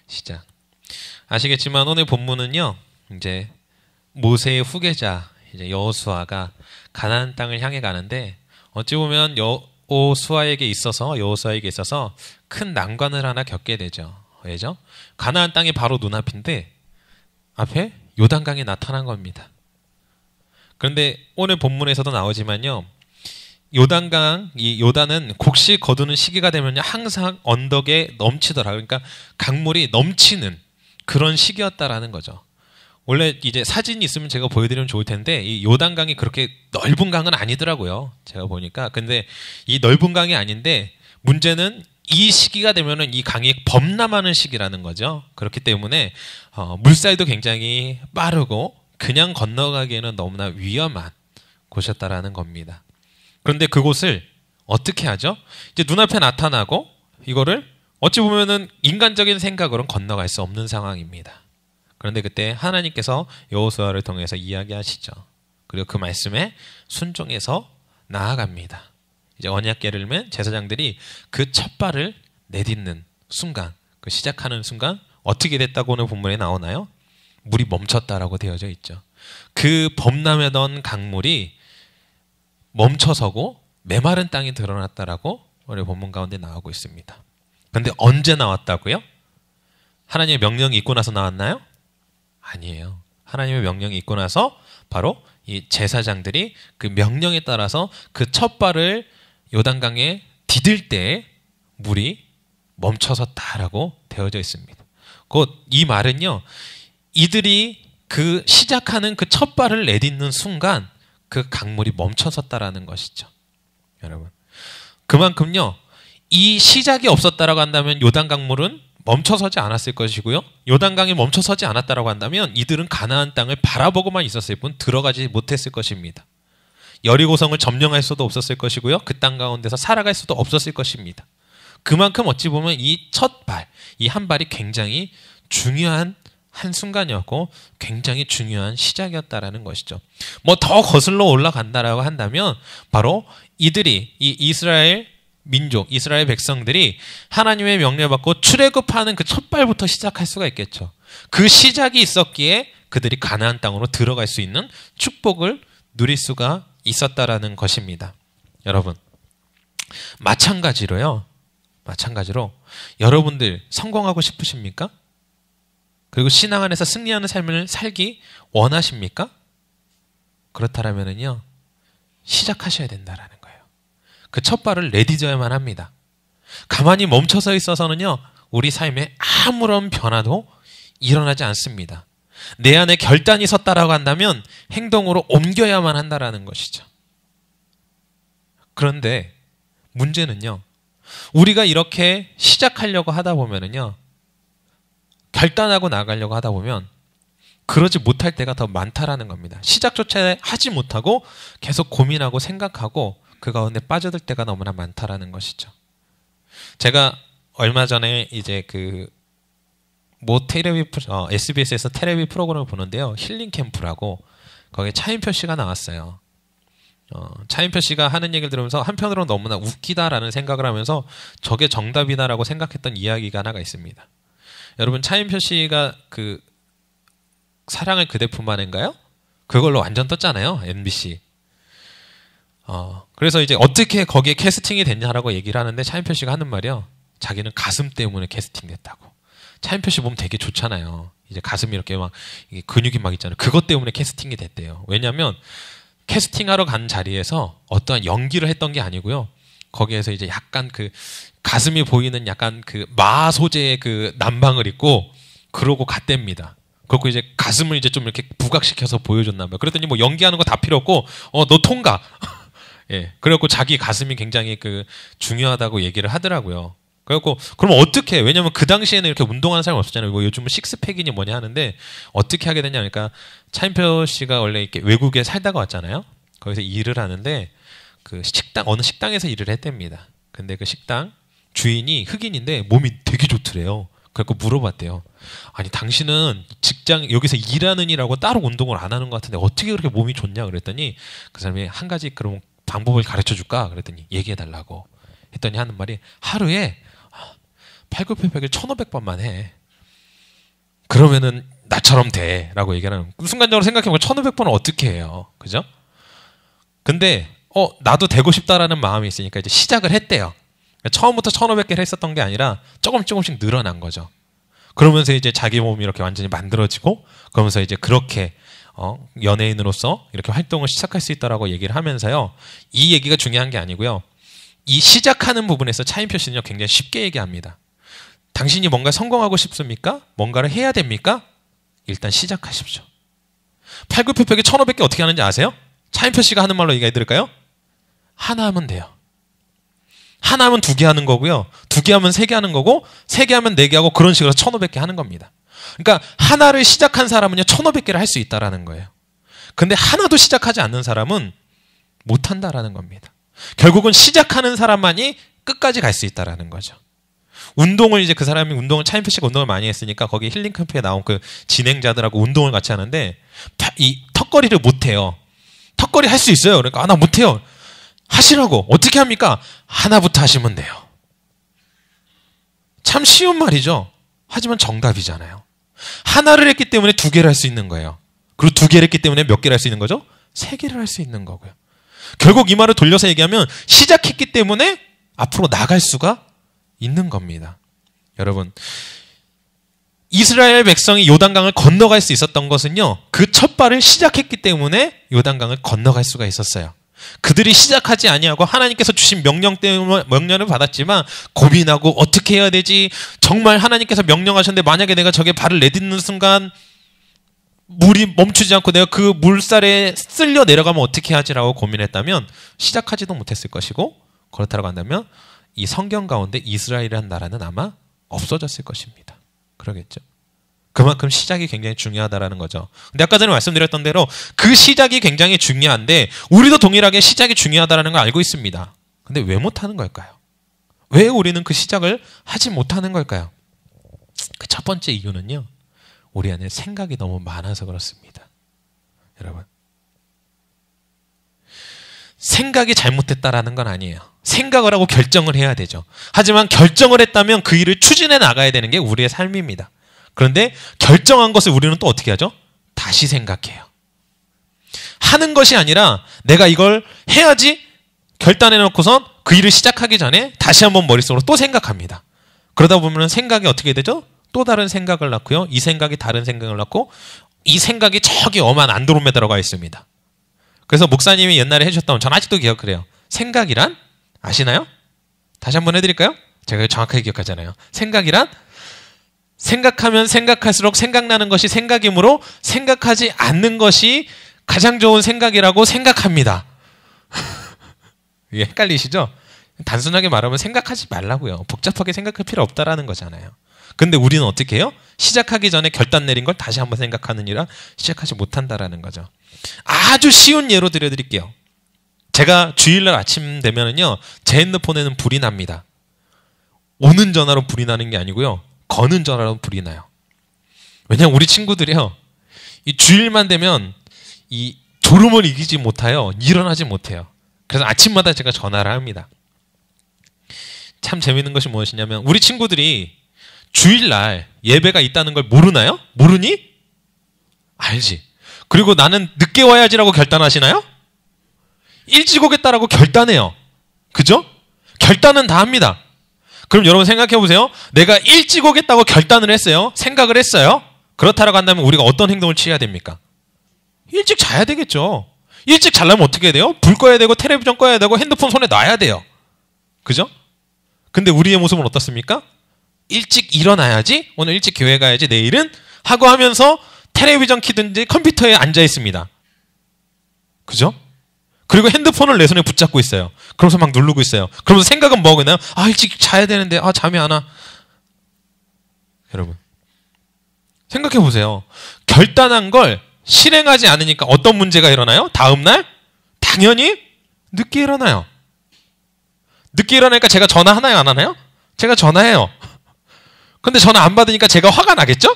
시작. 아시겠지만 오늘 본문은요, 이제 모세의 후계자 이제 여호수아가 가나안 땅을 향해 가는데 어찌 보면 여호수아에게 있어서 큰 난관을 하나 겪게 되죠. 왜죠? 가나안 땅이 바로 눈앞인데 앞에 요단강이 나타난 겁니다. 그런데 오늘 본문에서도 나오지만요, 이 요단은 곡식 거두는 시기가 되면 항상 언덕에 넘치더라. 그러니까 강물이 넘치는 그런 시기였다라는 거죠. 원래 이제 사진이 있으면 제가 보여드리면 좋을 텐데 이 요단강이 그렇게 넓은 강은 아니더라고요. 제가 보니까. 근데 이 넓은 강이 아닌데 문제는 이 시기가 되면은 이 강이 범람하는 시기라는 거죠. 그렇기 때문에 물살도 굉장히 빠르고 그냥 건너가기에는 너무나 위험한 곳이었다라는 겁니다. 그런데 그곳을 어떻게 하죠? 이제 눈앞에 나타나고 이거를 어찌 보면은 인간적인 생각으로는 건너갈 수 없는 상황입니다. 그런데 그때 하나님께서 여호수아를 통해서 이야기하시죠. 그리고 그 말씀에 순종해서 나아갑니다. 이제 언약궤를 맨 제사장들이 그 첫 발을 내딛는 순간, 그 시작하는 순간 어떻게 됐다고 오늘 본문에 나오나요? 물이 멈췄다라고 되어져 있죠. 그 범람하던 강물이 멈춰서고 메마른 땅이 드러났다라고 오늘 본문 가운데 나오고 있습니다. 그런데 언제 나왔다고요? 하나님의 명령이 있고 나서 나왔나요? 아니에요. 하나님의 명령이 있고 나서 바로 이 제사장들이 그 명령에 따라서 그 첫 발을 요단강에 디딜 때 물이 멈춰섰다라고 되어져 있습니다. 곧 이 말은요, 이들이 그 시작하는 그 첫 발을 내딛는 순간 그 강물이 멈춰섰다라는 것이죠. 여러분, 그만큼요, 이 시작이 없었다라고 한다면 요단 강물은 멈춰서지 않았을 것이고요, 요단강이 멈춰서지 않았다라고 한다면 이들은 가나안 땅을 바라보고만 있었을 뿐 들어가지 못했을 것입니다. 여리고성을 점령할 수도 없었을 것이고요, 그 땅 가운데서 살아갈 수도 없었을 것입니다. 그만큼 어찌 보면 이 첫 발, 이 한 발이 굉장히 중요한 한순간이었고 굉장히 중요한 시작이었다라는 것이죠. 뭐 더 거슬러 올라간다라고 한다면 바로 이들이, 이 이스라엘 민족, 이스라엘 백성들이 하나님의 명령을 받고 출애굽하는 그 첫 발부터 시작할 수가 있겠죠. 그 시작이 있었기에 그들이 가나안 땅으로 들어갈 수 있는 축복을 누릴 수가 있었다라는 것입니다. 여러분, 마찬가지로 여러분들 성공하고 싶으십니까? 그리고 신앙 안에서 승리하는 삶을 살기 원하십니까? 그렇다면은요, 시작하셔야 된다라는 거예요. 그 첫 발을 내딛어야만 합니다. 가만히 멈춰서 있어서는요, 우리 삶에 아무런 변화도 일어나지 않습니다. 내 안에 결단이 섰다라고 한다면 행동으로 옮겨야만 한다라는 것이죠. 그런데 문제는요, 우리가 이렇게 시작하려고 하다 보면은요, 결단하고 나가려고 하다 보면 그러지 못할 때가 더 많다라는 겁니다. 시작조차 하지 못하고 계속 고민하고 생각하고 그 가운데 빠져들 때가 너무나 많다라는 것이죠. 제가 얼마 전에 이제 SBS에서 텔레비 프로그램을 보는데요, 힐링 캠프라고, 거기에 차인표 씨가 나왔어요. 차인표 씨가 하는 얘기를 들으면서 한편으로는 너무나 웃기다라는 생각을 하면서 저게 정답이다라고 생각했던 이야기가 하나가 있습니다. 여러분, 차인표 씨가 그 사랑을 그대품 안인가요? 그걸로 완전 떴잖아요, MBC. 그래서 이제 어떻게 거기에 캐스팅이 됐냐라고 얘기를 하는데 차인표 씨가 하는 말이요, 자기는 가슴 때문에 캐스팅됐다고. 차인표 씨 보면 되게 좋잖아요. 이제 가슴이 이렇게 막 이게 근육이 막 있잖아요. 그것 때문에 캐스팅이 됐대요. 왜냐하면 캐스팅하러 간 자리에서 어떠한 연기를 했던 게 아니고요, 거기에서 이제 약간 그 가슴이 보이는 약간 그 마 소재의 그 남방을 입고 그러고 갔답니다. 그렇고 이제 가슴을 이제 좀 이렇게 부각시켜서 보여줬나 봐요. 그랬더니 뭐 연기하는 거 다 필요 없고 너 통과. 예. 그래갖고 자기 가슴이 굉장히 그 중요하다고 얘기를 하더라고요. 그래갖고 그럼 어떻게 해? 왜냐면 그 당시에는 이렇게 운동하는 사람이 없었잖아요. 뭐 요즘은 식스팩이니 뭐냐 하는데 어떻게 하게 되냐, 그러니까 차인표 씨가 원래 이렇게 외국에 살다가 왔잖아요. 거기서 일을 하는데 그 어느 식당에서 일을 했답니다. 근데 그 식당 주인이 흑인인데 몸이 되게 좋더래요. 그래서 물어봤대요. 아니, 당신은 직장 여기서 일하느니라고 따로 운동을 안 하는 것 같은데 어떻게 그렇게 몸이 좋냐 그랬더니 그 사람이 한 가지 그런 방법을 가르쳐 줄까 그랬더니 얘기해 달라고 했더니 하는 말이 하루에 팔굽혀펴기를 1500번만 해. 그러면은 나처럼 돼 라고 얘기하는, 순간적으로 생각해보면 1500번은 어떻게 해요, 그죠? 근데 나도 되고 싶다라는 마음이 있으니까 이제 시작을 했대요. 처음부터 1500개를 했었던 게 아니라 조금씩 늘어난 거죠. 그러면서 이제 자기 몸이 이렇게 완전히 만들어지고, 그러면서 이제 그렇게 연예인으로서 이렇게 활동을 시작할 수 있다라고 얘기를 하면서요. 이 얘기가 중요한 게 아니고요. 이 시작하는 부분에서 차인표 씨는요, 굉장히 쉽게 얘기합니다. 당신이 뭔가 성공하고 싶습니까? 뭔가를 해야 됩니까? 일단 시작하십시오. 팔굽혀펴기 1500개 어떻게 하는지 아세요? 차인표 씨가 하는 말로 얘기해 드릴까요? 하나 하면 돼요. 하나 하면 2개 하는 거고요. 2개 하면 3개 하는 거고, 3개 하면 4개 하고, 그런 식으로 1500개 하는 겁니다. 그러니까 하나를 시작한 사람은요 1500개를 할 수 있다라는 거예요. 근데 하나도 시작하지 않는 사람은 못한다라는 겁니다. 결국은 시작하는 사람만이 끝까지 갈 수 있다라는 거죠. 운동을 이제 그 사람이 차인표 씨가 운동을 많이 했으니까 거기 힐링 캠프에 나온 그 진행자들하고 운동을 같이 하는데 이 턱걸이를 못해요. 턱걸이 할 수 있어요. 그러니까 나 못해요. 하시라고. 어떻게 합니까? 하나부터 하시면 돼요. 참 쉬운 말이죠. 하지만 정답이잖아요. 하나를 했기 때문에 2개를 할 수 있는 거예요. 그리고 2개를 했기 때문에 몇 개를 할 수 있는 거죠? 3개를 할 수 있는 거고요. 결국 이 말을 돌려서 얘기하면 시작했기 때문에 앞으로 나갈 수가 있는 겁니다. 여러분, 이스라엘 백성이 요단강을 건너갈 수 있었던 것은요, 그 첫 발을 시작했기 때문에 요단강을 건너갈 수가 있었어요. 그들이 시작하지 아니하고 하나님께서 주신 명령 때문에 명령을 받았지만 고민하고 어떻게 해야 되지? 정말 하나님께서 명령하셨는데 만약에 내가 저게 발을 내딛는 순간 물이 멈추지 않고 내가 그 물살에 쓸려 내려가면 어떻게 하지라고 고민했다면 시작하지도 못했을 것이고, 그렇다고 한다면 이 성경 가운데 이스라엘이라는 나라는 아마 없어졌을 것입니다. 그러겠죠. 그만큼 시작이 굉장히 중요하다라는 거죠. 근데 아까 전에 말씀드렸던 대로 그 시작이 굉장히 중요한데 우리도 동일하게 시작이 중요하다는 걸 알고 있습니다. 근데 왜 못하는 걸까요? 왜 우리는 그 시작을 하지 못하는 걸까요? 그 첫 번째 이유는요, 우리 안에 생각이 너무 많아서 그렇습니다. 여러분, 생각이 잘못됐다라는 건 아니에요. 생각을 하고 결정을 해야 되죠. 하지만 결정을 했다면 그 일을 추진해 나가야 되는 게 우리의 삶입니다. 그런데 결정한 것을 우리는 또 어떻게 하죠? 다시 생각해요. 하는 것이 아니라 내가 이걸 해야지 결단해 놓고선 그 일을 시작하기 전에 다시 한번 머릿속으로 또 생각합니다. 그러다 보면 생각이 어떻게 되죠? 또 다른 생각을 낳고요. 이 생각이 다른 생각을 낳고, 이 생각이 저기 엄한 안드로메다로 가 있습니다. 그래서 목사님이 옛날에 해주셨다면 전 아직도 기억해요. 생각이란 아시나요? 다시 한번 해드릴까요? 제가 정확하게 기억하잖아요. 생각이란 생각하면 생각할수록 생각나는 것이 생각이므로 생각하지 않는 것이 가장 좋은 생각이라고 생각합니다. 이게 헷갈리시죠? 단순하게 말하면 생각하지 말라고요. 복잡하게 생각할 필요 없다라는 거잖아요. 근데 우리는 어떻게 해요? 시작하기 전에 결단 내린 걸 다시 한번 생각하느니라 시작하지 못한다라는 거죠. 아주 쉬운 예로 들려드릴게요. 제가 주일날 아침 되면은요, 제 핸드폰에는 불이 납니다. 오는 전화로 불이 나는 게 아니고요, 거는 전화로 불이 나요. 왜냐면 우리 친구들이요, 이 주일만 되면 이 졸음을 이기지 못하여 일어나지 못해요. 그래서 아침마다 제가 전화를 합니다. 참 재밌는 것이 무엇이냐면 우리 친구들이 주일날 예배가 있다는 걸 모르나요? 모르니? 알지. 그리고 나는 늦게 와야지라고 결단하시나요? 일찍 오겠다라고 결단해요. 그죠? 결단은 다 합니다. 그럼 여러분 생각해 보세요. 내가 일찍 오겠다고 결단을 했어요. 생각을 했어요. 그렇다라고 한다면 우리가 어떤 행동을 취해야 됩니까? 일찍 자야 되겠죠. 일찍 자려면 어떻게 해야 돼요? 불 꺼야 되고 텔레비전 꺼야 되고 핸드폰 손에 놔야 돼요. 그죠? 근데 우리의 모습은 어떻습니까? 일찍 일어나야지, 오늘 일찍 교회 가야지, 내일은 하고 하면서 텔레비전 키든지 컴퓨터에 앉아 있습니다. 그죠? 그리고 핸드폰을 내 손에 붙잡고 있어요. 그러면서 막 누르고 있어요. 그러면서 생각은 뭐겠나요? 아, 일찍 자야 되는데 잠이 안 와. 여러분 생각해 보세요. 결단한 걸 실행하지 않으니까 어떤 문제가 일어나요? 다음날 당연히 늦게 일어나요. 늦게 일어나니까 제가 전화하나요, 안 하나요? 제가 전화해요. 근데 전화 안 받으니까 제가 화가 나겠죠?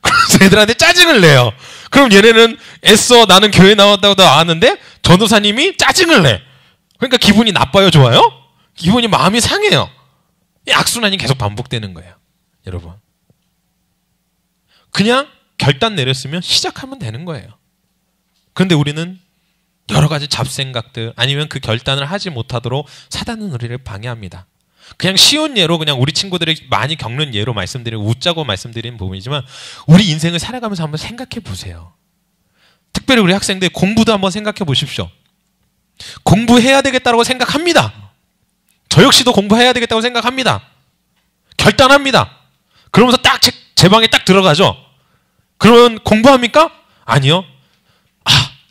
그래서 애들한테 짜증을 내요. 그럼 얘네는 애써 나는 교회 나왔다고 나왔는데 전도사님이 짜증을 내. 그러니까 기분이 나빠요, 좋아요? 기분이, 마음이 상해요. 이 악순환이 계속 반복되는 거예요, 여러분. 그냥 결단 내렸으면 시작하면 되는 거예요. 그런데 우리는 여러 가지 잡생각들 아니면 그 결단을 하지 못하도록 사단은 우리를 방해합니다. 그냥 쉬운 예로 그냥 우리 친구들이 많이 겪는 예로 말씀드리고 웃자고 말씀드리는 부분이지만 우리 인생을 살아가면서 한번 생각해 보세요. 특별히 우리 학생들 공부도 한번 생각해 보십시오. 공부해야 되겠다고 생각합니다. 저 역시도 공부해야 되겠다고 생각합니다. 결단합니다. 그러면서 딱 제 방에 딱 들어가죠. 그러면 공부합니까? 아니요.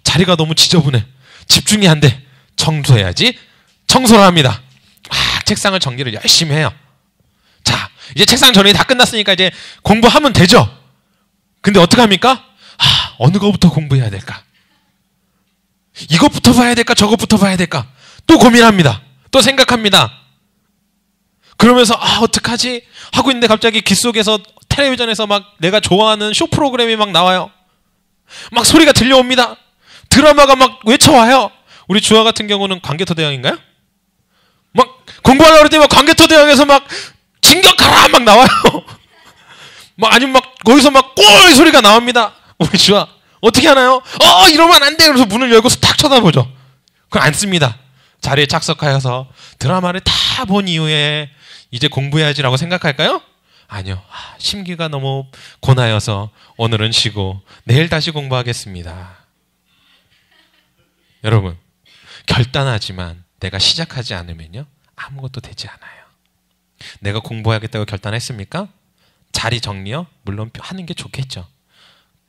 자리가 너무 지저분해. 집중이 안 돼. 청소해야지. 청소를 합니다. 책상을 정리를 열심히 해요. 자, 이제 책상 정리 다 끝났으니까 이제 공부하면 되죠. 근데 어떡합니까? 어느 거부터 공부해야 될까? 이것부터 봐야 될까? 저것부터 봐야 될까? 또 고민합니다. 또 생각합니다. 그러면서 어떡하지? 하고 있는데 갑자기 귀 속에서 텔레비전에서 막 내가 좋아하는 쇼 프로그램이 막 나와요. 막 소리가 들려옵니다. 드라마가 막 외쳐와요. 우리 주아 같은 경우는 광개토대왕인가요? 막 공부하려고 그럴 때 막 광개토대왕에서 막 진격하라 막 나와요. 막 아니면 막 거기서 막 꼴 소리가 나옵니다. 우리 주아 어떻게 하나요? 이러면 안 돼. 그래서 문을 열고 탁 쳐다보죠. 그건 안 씁니다. 자리에 착석하여서 드라마를 다 본 이후에 이제 공부해야지라고 생각할까요? 아니요. 심기가 너무 고나여서 오늘은 쉬고 내일 다시 공부하겠습니다. 여러분, 결단하지만 내가 시작하지 않으면요 아무것도 되지 않아요. 내가 공부하겠다고 결단했습니까? 자리 정리요? 물론 하는 게 좋겠죠.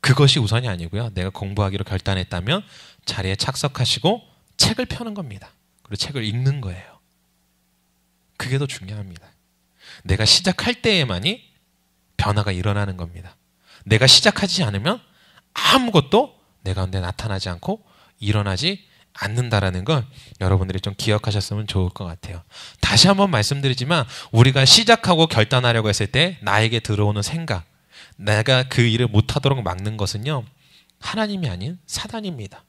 그것이 우선이 아니고요. 내가 공부하기로 결단했다면 자리에 착석하시고 책을 펴는 겁니다. 그리고 책을 읽는 거예요. 그게 더 중요합니다. 내가 시작할 때에만이 변화가 일어나는 겁니다. 내가 시작하지 않으면 아무것도 내 가운데 나타나지 않고 일어나지 않는다라는 걸 여러분들이 좀 기억하셨으면 좋을 것 같아요. 다시 한번 말씀드리지만 우리가 시작하고 결단하려고 했을 때 나에게 들어오는 생각, 내가 그 일을 못하도록 막는 것은요 하나님이 아닌 사단입니다.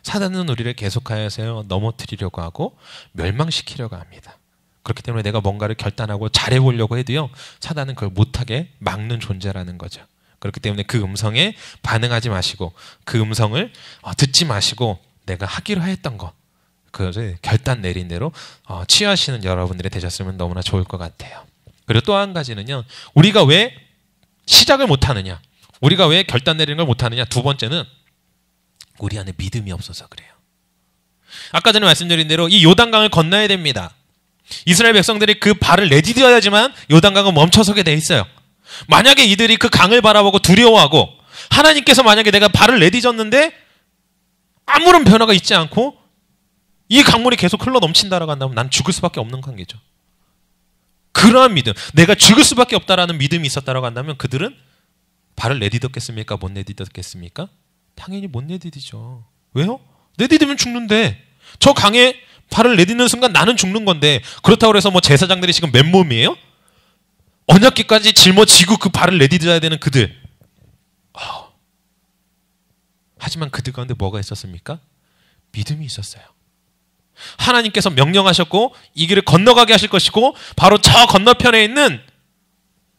사단은 우리를 계속하여서 넘어뜨리려고 하고 멸망시키려고 합니다. 그렇기 때문에 내가 뭔가를 결단하고 잘해보려고 해도요 사단은 그걸 못하게 막는 존재라는 거죠. 그렇기 때문에 그 음성에 반응하지 마시고 그 음성을 듣지 마시고 내가 하기로 했던 것 그것을 결단 내린 대로 취하시는 여러분들이 되셨으면 너무나 좋을 것 같아요. 그리고 또 한 가지는요 우리가 왜 시작을 못하느냐, 우리가 왜 결단 내리는 걸 못하느냐. 두 번째는 우리 안에 믿음이 없어서 그래요. 아까 전에 말씀드린 대로 이 요단강을 건너야 됩니다. 이스라엘 백성들이 그 발을 내디뎌야지만 요단강은 멈춰서게 돼 있어요. 만약에 이들이 그 강을 바라보고 두려워하고 하나님께서 만약에 내가 발을 내디뎠는데 아무런 변화가 있지 않고 이 강물이 계속 흘러 넘친다라고 한다면 난 죽을 수밖에 없는 관계죠. 그러한 믿음, 내가 죽을 수밖에 없다라는 믿음이 있었다라고 한다면 그들은 발을 내디뎠겠습니까? 못 내디뎠겠습니까? 당연히 못 내디디죠. 왜요? 내디디면 죽는데 저 강에 발을 내딛는 순간 나는 죽는 건데 그렇다고 해서 뭐 제사장들이 지금 맨몸이에요? 언약궤까지 짊어지고 그 발을 내디뎌야 되는 그들. 하지만 그들 가운데 뭐가 있었습니까? 믿음이 있었어요. 하나님께서 명령하셨고 이 길을 건너가게 하실 것이고 바로 저 건너편에 있는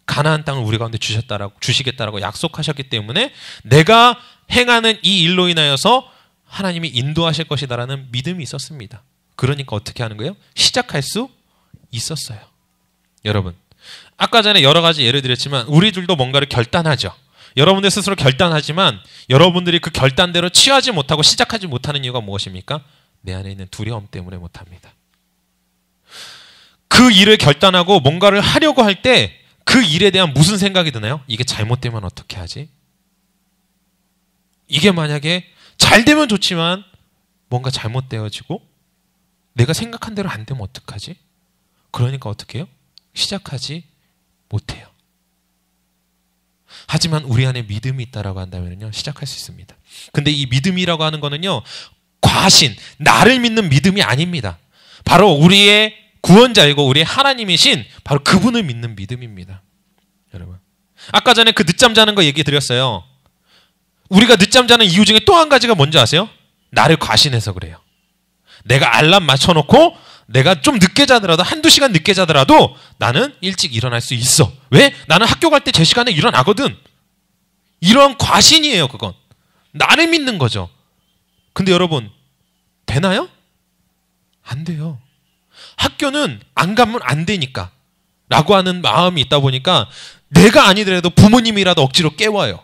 가나안 땅을 우리 가운데 주시겠다라고 약속하셨기 때문에 내가 행하는 이 일로 인하여서 하나님이 인도하실 것이다라는 믿음이 있었습니다. 그러니까 어떻게 하는 거예요? 시작할 수 있었어요. 여러분, 아까 전에 여러 가지 예를 드렸지만 우리들도 뭔가를 결단하죠. 여러분들 스스로 결단하지만 여러분들이 그 결단대로 취하지 못하고 시작하지 못하는 이유가 무엇입니까? 내 안에 있는 두려움 때문에 못합니다. 그 일을 결단하고 뭔가를 하려고 할 때 그 일에 대한 무슨 생각이 드나요? 이게 잘못되면 어떻게 하지? 이게 만약에 잘 되면 좋지만 뭔가 잘못되어지고 내가 생각한 대로 안 되면 어떡하지? 그러니까 어떻게 해요? 시작하지 못해요. 하지만 우리 안에 믿음이 있다라고 한다면요 시작할 수 있습니다. 근데 이 믿음이라고 하는 거는요 과신, 나를 믿는 믿음이 아닙니다. 바로 우리의 구원자이고 우리의 하나님이신 바로 그분을 믿는 믿음입니다. 여러분, 아까 전에 그 늦잠 자는 거 얘기 드렸어요. 우리가 늦잠 자는 이유 중에 또 한 가지가 뭔지 아세요? 나를 과신해서 그래요. 내가 알람 맞춰놓고 내가 좀 늦게 자더라도 한두 시간 늦게 자더라도 나는 일찍 일어날 수 있어. 왜? 나는 학교 갈 때 제 시간에 일어나거든. 이러한 과신이에요. 그건 나를 믿는 거죠. 근데 여러분 되나요? 안 돼요. 학교는 안 가면 안 되니까 라고 하는 마음이 있다 보니까 내가 아니더라도 부모님이라도 억지로 깨워요.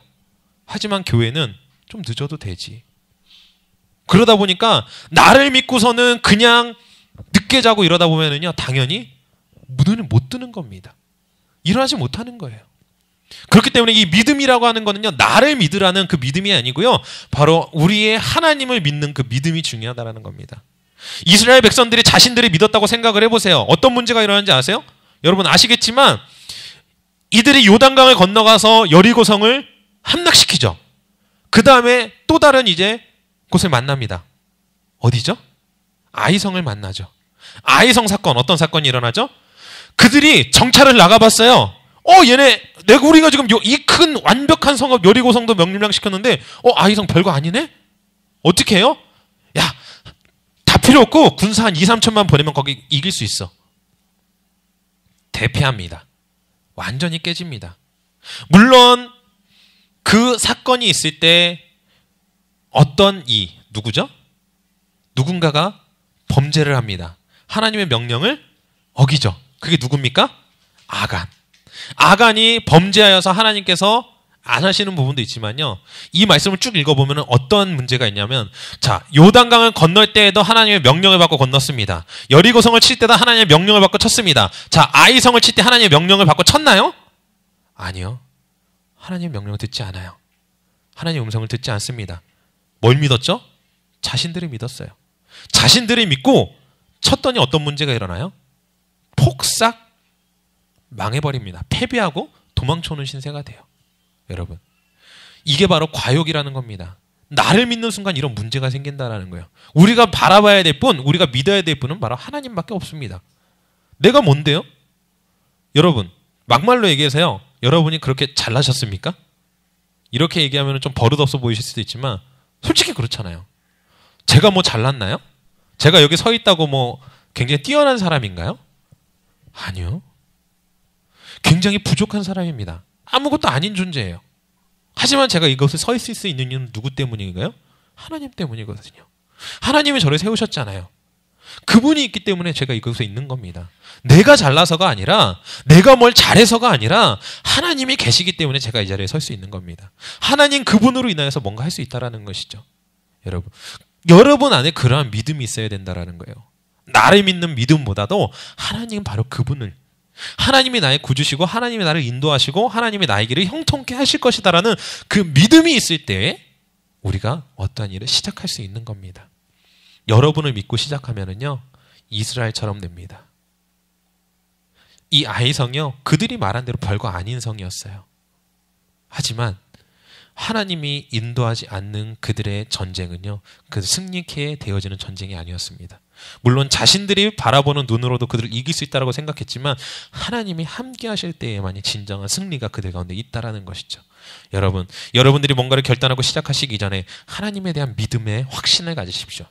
하지만 교회는 좀 늦어도 되지. 그러다 보니까 나를 믿고서는 그냥 늦게 자고 이러다 보면은요, 당연히 눈을 못 뜨는 겁니다. 일어나지 못하는 거예요. 그렇기 때문에 이 믿음이라고 하는 거는요, 나를 믿으라는 그 믿음이 아니고요, 바로 우리의 하나님을 믿는 그 믿음이 중요하다는 겁니다. 이스라엘 백성들이 자신들이 믿었다고 생각을 해보세요. 어떤 문제가 일어나는지 아세요? 여러분 아시겠지만 이들이 요단강을 건너가서 여리고성을 함락시키죠. 그 다음에 또 다른 이제 곳을 만납니다. 어디죠? 아이성을 만나죠. 아이성 사건, 어떤 사건이 일어나죠? 그들이 정찰을 나가봤어요. 우리가 지금 이 큰 완벽한 성읍 여리고성도 명령시켰는데 아이성 별거 아니네? 어떻게 해요? 야, 다 필요 없고 군사 한 2, 3천만 보내면 거기 이길 수 있어. 대패합니다. 완전히 깨집니다. 물론 그 사건이 있을 때 누구죠? 누군가가 범죄를 합니다. 하나님의 명령을 어기죠. 그게 누굽니까? 아간이 범죄하여서 하나님께서 안 하시는 부분도 있지만요, 이 말씀을 쭉 읽어보면 어떤 문제가 있냐면, 자, 요단강을 건널 때에도 하나님의 명령을 받고 건넜습니다. 여리고성을 칠 때도 하나님의 명령을 받고 쳤습니다. 자, 아이성을 칠 때 하나님의 명령을 받고 쳤나요? 아니요. 하나님의 명령을 듣지 않아요. 하나님의 음성을 듣지 않습니다. 뭘 믿었죠? 자신들이 믿었어요. 자신들이 믿고 쳤더니 어떤 문제가 일어나요? 폭삭 망해버립니다. 패배하고 도망쳐오는 신세가 돼요. 여러분, 이게 바로 과욕이라는 겁니다. 나를 믿는 순간 이런 문제가 생긴다는 거예요. 우리가 바라봐야 될 분, 우리가 믿어야 될 분은 바로 하나님밖에 없습니다. 내가 뭔데요? 여러분, 막말로 얘기해서요, 여러분이 그렇게 잘나셨습니까? 이렇게 얘기하면 좀 버릇없어 보이실 수도 있지만 솔직히 그렇잖아요. 제가 뭐 잘났나요? 제가 여기 서 있다고 뭐 굉장히 뛰어난 사람인가요? 아니요. 굉장히 부족한 사람입니다. 아무것도 아닌 존재예요. 하지만 제가 이것을 서 있을 수 있는 이유는 누구 때문인가요? 하나님 때문이거든요. 하나님이 저를 세우셨잖아요. 그분이 있기 때문에 제가 이곳에 있는 겁니다. 내가 잘나서가 아니라, 내가 뭘 잘해서가 아니라 하나님이 계시기 때문에 제가 이 자리에 설 수 있는 겁니다. 하나님 그분으로 인하여서 뭔가 할 수 있다는 것이죠. 여러분 안에 그러한 믿음이 있어야 된다는 거예요. 나를 믿는 믿음보다도 하나님 바로 그분을, 하나님이 나의 구주시고 하나님이 나를 인도하시고 하나님이 나의 길을 형통케 하실 것이다라는 그 믿음이 있을 때 우리가 어떠한 일을 시작할 수 있는 겁니다. 여러분을 믿고 시작하면은요, 이스라엘처럼 됩니다. 이 아이성이요, 그들이 말한 대로 별거 아닌 성이었어요. 하지만 하나님이 인도하지 않는 그들의 전쟁은요, 그 승리케 되어지는 전쟁이 아니었습니다. 물론 자신들이 바라보는 눈으로도 그들을 이길 수 있다고 생각했지만 하나님이 함께 하실 때에만이 진정한 승리가 그들 가운데 있다라는 것이죠. 여러분들이 뭔가를 결단하고 시작하시기 전에 하나님에 대한 믿음의 확신을 가지십시오.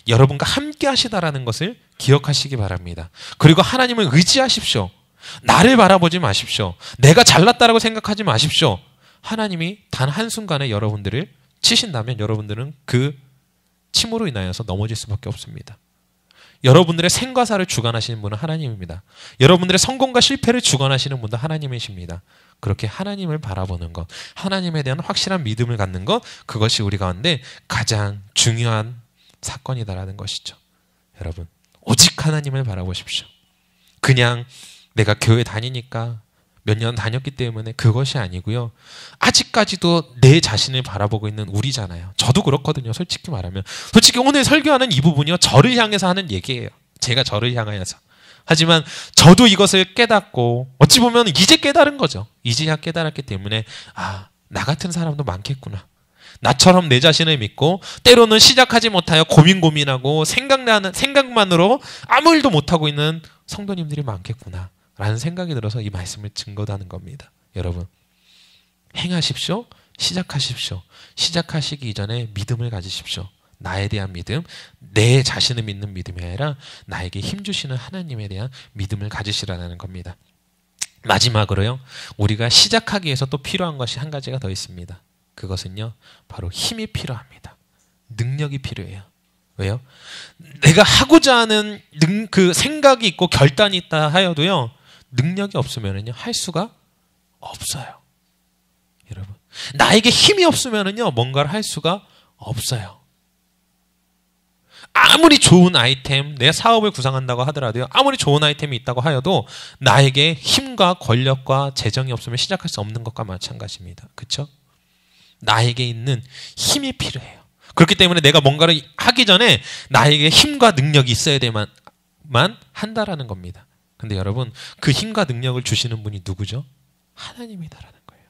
여러분과 함께 하시다라는 것을 기억하시기 바랍니다. 그리고 하나님을 의지하십시오. 나를 바라보지 마십시오. 내가 잘났다라고 생각하지 마십시오. 하나님이 단 한순간에 여러분들을 치신다면 여러분들은 그 침으로 인하여서 넘어질 수밖에 없습니다. 여러분들의 생과 사를 주관하시는 분은 하나님입니다. 여러분들의 성공과 실패를 주관하시는 분도 하나님이십니다. 그렇게 하나님을 바라보는 것, 하나님에 대한 확실한 믿음을 갖는 것, 그것이 우리 가운데 가장 중요한 사건이다라는 것이죠. 여러분, 오직 하나님을 바라보십시오. 그냥 내가 교회 다니니까 몇 년 다녔기 때문에 그것이 아니고요. 아직까지도 내 자신을 바라보고 있는 우리잖아요. 저도 그렇거든요. 솔직히 말하면. 솔직히 오늘 설교하는 이 부분이요, 저를 향해서 하는 얘기예요. 제가 저를 향하여서. 하지만 저도 이것을 깨닫고 어찌 보면 이제 깨달은 거죠. 이제야 깨달았기 때문에 나 같은 사람도 많겠구나. 나처럼 내 자신을 믿고 때로는 시작하지 못하여 고민하고 생각만으로 아무 일도 못하고 있는 성도님들이 많겠구나 라는 생각이 들어서 이 말씀을 증거하는 겁니다. 여러분, 행하십시오. 시작하십시오. 시작하시기 이전에 믿음을 가지십시오. 나에 대한 믿음, 내 자신을 믿는 믿음이 아니라 나에게 힘주시는 하나님에 대한 믿음을 가지시라는 겁니다. 마지막으로요, 우리가 시작하기 위해서 또 필요한 것이 한 가지가 더 있습니다. 그것은요, 바로 힘이 필요합니다. 능력이 필요해요. 왜요? 내가 하고자 하는 그 생각이 있고 결단이 있다 하여도요, 능력이 없으면은요, 할 수가 없어요. 여러분, 나에게 힘이 없으면은요, 뭔가를 할 수가 없어요. 아무리 좋은 아이템, 내 사업을 구상한다고 하더라도요, 아무리 좋은 아이템이 있다고 하여도 나에게 힘과 권력과 재정이 없으면 시작할 수 없는 것과 마찬가지입니다. 그렇죠? 나에게 있는 힘이 필요해요. 그렇기 때문에 내가 뭔가를 하기 전에 나에게 힘과 능력이 있어야 돼만 한다라는 겁니다. 근데 여러분, 그 힘과 능력을 주시는 분이 누구죠? 하나님이다라는 거예요.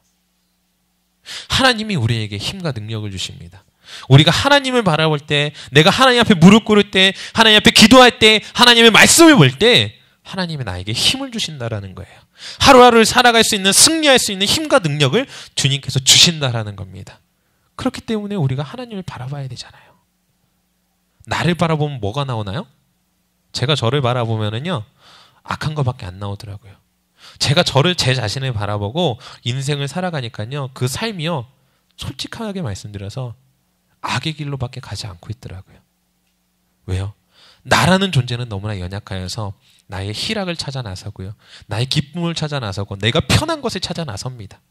하나님이 우리에게 힘과 능력을 주십니다. 우리가 하나님을 바라볼 때, 내가 하나님 앞에 무릎 꿇을 때, 하나님 앞에 기도할 때, 하나님의 말씀을 볼 때 하나님이 나에게 힘을 주신다라는 거예요. 하루하루를 살아갈 수 있는, 승리할 수 있는 힘과 능력을 주님께서 주신다라는 겁니다. 그렇기 때문에 우리가 하나님을 바라봐야 되잖아요. 나를 바라보면 뭐가 나오나요? 제가 저를 바라보면은요, 악한 것밖에 안 나오더라고요. 제가 제 자신을 바라보고 인생을 살아가니까요, 그 삶이요, 솔직하게 말씀드려서 악의 길로밖에 가지 않고 있더라고요. 왜요? 나라는 존재는 너무나 연약하여서 나의 희락을 찾아 나서고요, 나의 기쁨을 찾아 나서고, 내가 편한 것을 찾아 나섭니다.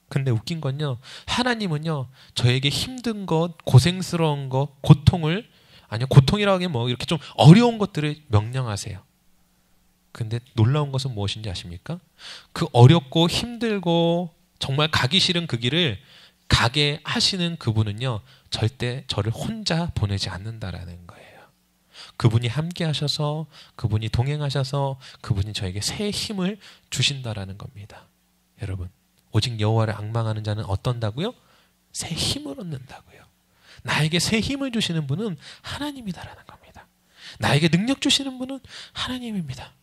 근데 웃긴 건요, 하나님은요, 저에게 힘든 것, 고생스러운 것, 고통을, 아니요, 고통이라고 하기엔 뭐 이렇게 좀 어려운 것들을 명령하세요. 근데 놀라운 것은 무엇인지 아십니까? 그 어렵고 힘들고 정말 가기 싫은 그 길을 가게 하시는 그분은요, 절대 저를 혼자 보내지 않는다라는 거예요. 그분이 함께 하셔서, 그분이 동행하셔서, 그분이 저에게 새 힘을 주신다라는 겁니다. 여러분, 오직 여호와를 앙망하는 자는 어떤다고요? 새 힘을 얻는다고요. 나에게 새 힘을 주시는 분은 하나님이다라는 겁니다. 나에게 능력 주시는 분은 하나님입니다.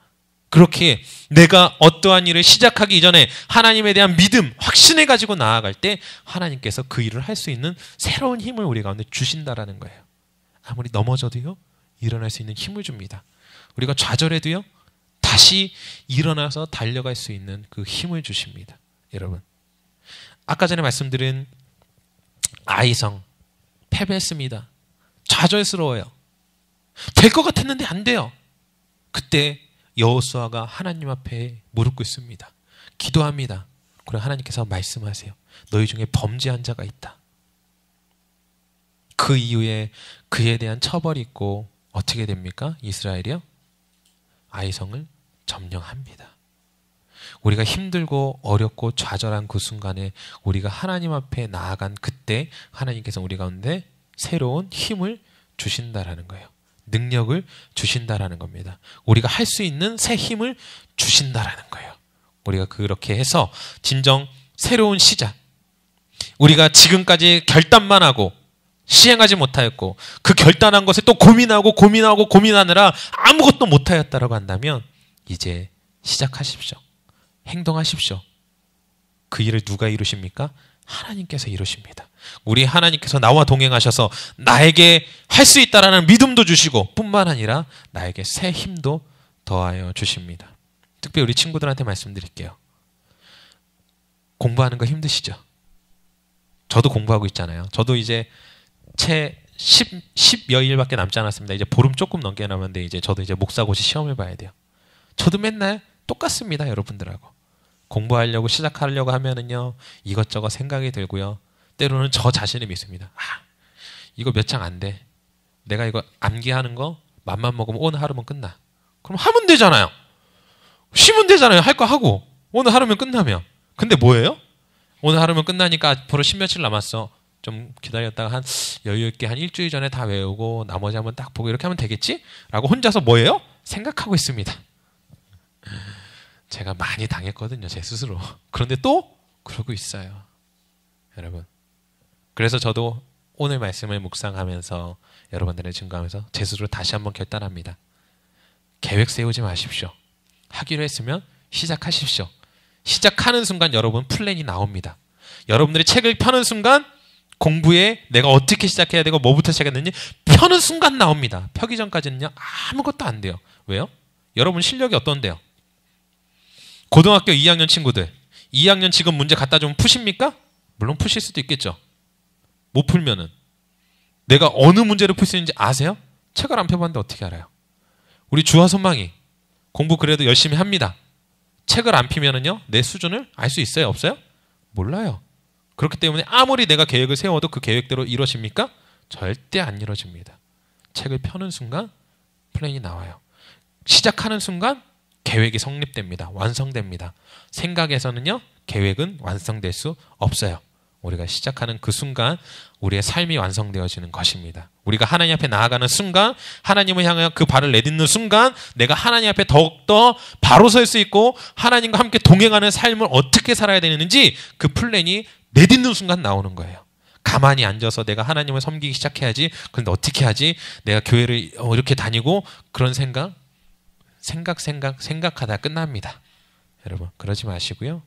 그렇게 내가 어떠한 일을 시작하기 이전에 하나님에 대한 믿음, 확신을 가지고 나아갈 때 하나님께서 그 일을 할 수 있는 새로운 힘을 우리 가운데 주신다라는 거예요. 아무리 넘어져도요, 일어날 수 있는 힘을 줍니다. 우리가 좌절해도요, 다시 일어나서 달려갈 수 있는 그 힘을 주십니다. 여러분, 아까 전에 말씀드린 아이성, 패배했습니다. 좌절스러워요. 될 것 같았는데 안 돼요. 그때 여호수아가 하나님 앞에 무릎 꿇습니다. 기도합니다. 그리고 하나님께서 말씀하세요. 너희 중에 범죄한 자가 있다. 그 이후에 그에 대한 처벌이 있고 어떻게 됩니까? 이스라엘이요? 아이성을 점령합니다. 우리가 힘들고 어렵고 좌절한 그 순간에 우리가 하나님 앞에 나아간 그때 하나님께서 우리 가운데 새로운 힘을 주신다라는 거예요. 능력을 주신다라는 겁니다. 우리가 할 수 있는 새 힘을 주신다라는 거예요. 우리가 그렇게 해서 진정 새로운 시작, 우리가 지금까지 결단만 하고 시행하지 못하였고 그 결단한 것을 또 고민하느라 아무것도 못하였다라고 한다면 이제 시작하십시오. 행동하십시오. 그 일을 누가 이루십니까? 하나님께서 이루십니다. 우리 하나님께서 나와 동행하셔서 나에게 할 수 있다라는 믿음도 주시고 뿐만 아니라 나에게 새 힘도 더하여 주십니다. 특별히 우리 친구들한테 말씀드릴게요. 공부하는 거 힘드시죠? 저도 공부하고 있잖아요. 저도 이제 채 10여 일밖에 남지 않았습니다. 이제 보름 조금 넘게 남았는데 이제 저도 이제 목사고시 시험을 봐야 돼요. 저도 맨날 똑같습니다. 여러분들하고 공부하려고 시작하려고 하면은요, 이것저것 생각이 들고요, 때로는 저 자신을 믿습니다. 이거 몇 장 안 돼. 내가 이거 암기하는 거 맘만 먹으면 오늘 하루면 끝나. 그럼 하면 되잖아요. 쉬면 되잖아요. 할 거 하고 오늘 하루면 끝나면. 근데 뭐예요? 오늘 하루면 끝나니까 앞으로 10며칠 남았어. 좀 기다렸다가 한 여유 있게 한 일주일 전에 다 외우고 나머지 한번 딱 보고 이렇게 하면 되겠지? 라고 혼자서 뭐예요? 생각하고 있습니다. 제가 많이 당했거든요, 제 스스로. 그런데 또 그러고 있어요, 여러분. 그래서 저도 오늘 말씀을 묵상하면서 여러분들의 증거하면서 제 스스로 다시 한번 결단합니다. 계획 세우지 마십시오. 하기로 했으면 시작하십시오. 시작하는 순간 여러분 플랜이 나옵니다. 여러분들이 책을 펴는 순간 공부에 내가 어떻게 시작해야 되고 뭐부터 시작했는지 펴는 순간 나옵니다. 펴기 전까지는요, 아무것도 안 돼요. 왜요? 여러분 실력이 어떤데요? 고등학교 2학년 친구들 2학년 지금 문제 갖다 주면 푸십니까? 물론 푸실 수도 있겠죠. 못 풀면은. 내가 어느 문제를 풀 수 있는지 아세요? 책을 안 펴봤는데 어떻게 알아요? 우리 주화 선망이 공부 그래도 열심히 합니다. 책을 안 피면은요, 내 수준을 알 수 있어요? 없어요? 몰라요. 그렇기 때문에 아무리 내가 계획을 세워도 그 계획대로 이루어집니까? 절대 안 이루어집니다. 책을 펴는 순간 플랜이 나와요. 시작하는 순간 계획이 성립됩니다. 완성됩니다. 생각에서는요, 계획은 완성될 수 없어요. 우리가 시작하는 그 순간 우리의 삶이 완성되어지는 것입니다. 우리가 하나님 앞에 나아가는 순간, 하나님을 향하여 그 발을 내딛는 순간 내가 하나님 앞에 더욱더 바로 설 수 있고 하나님과 함께 동행하는 삶을 어떻게 살아야 되는지 그 플랜이 내딛는 순간 나오는 거예요. 가만히 앉아서 내가 하나님을 섬기기 시작해야지. 그런데 어떻게 하지? 내가 교회를 이렇게 다니고 그런 생각하다 끝납니다. 여러분 그러지 마시고요.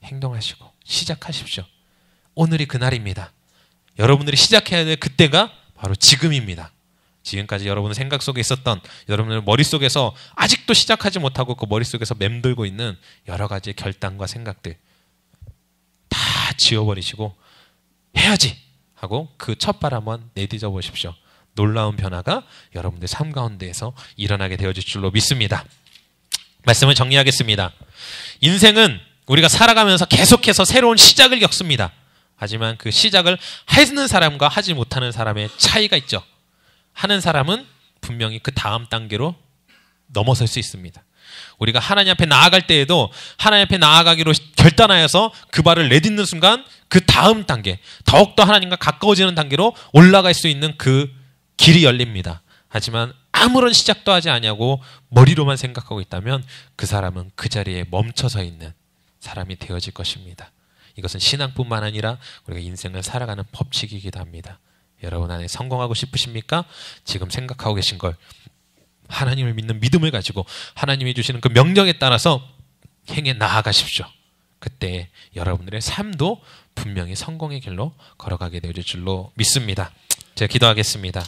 행동하시고 시작하십시오. 오늘이 그날입니다. 여러분들이 시작해야 될 그때가 바로 지금입니다. 지금까지 여러분의 생각 속에 있었던, 여러분의 머릿속에서 아직도 시작하지 못하고 그 머릿속에서 맴돌고 있는 여러 가지의 결단과 생각들 다 지워버리시고 해야지 하고 그 첫발 한번 내딛어 보십시오. 놀라운 변화가 여러분들 삶 가운데에서 일어나게 되어질 줄로 믿습니다. 말씀을 정리하겠습니다. 인생은 우리가 살아가면서 계속해서 새로운 시작을 겪습니다. 하지만 그 시작을 하는 사람과 하지 못하는 사람의 차이가 있죠. 하는 사람은 분명히 그 다음 단계로 넘어설 수 있습니다. 우리가 하나님 앞에 나아갈 때에도 하나님 앞에 나아가기로 결단하여서 그 발을 내딛는 순간 그 다음 단계, 더욱더 하나님과 가까워지는 단계로 올라갈 수 있는 그 길이 열립니다. 하지만 아무런 시작도 하지 않냐고 머리로만 생각하고 있다면 그 사람은 그 자리에 멈춰서 있는 사람이 되어질 것입니다. 이것은 신앙뿐만 아니라 우리가 인생을 살아가는 법칙이기도 합니다. 여러분 안에 성공하고 싶으십니까? 지금 생각하고 계신 걸 하나님을 믿는 믿음을 가지고 하나님이 주시는 그 명령에 따라서 행해 나아가십시오. 그때 여러분들의 삶도 분명히 성공의 길로 걸어가게 될 줄로 믿습니다. 제가 기도하겠습니다.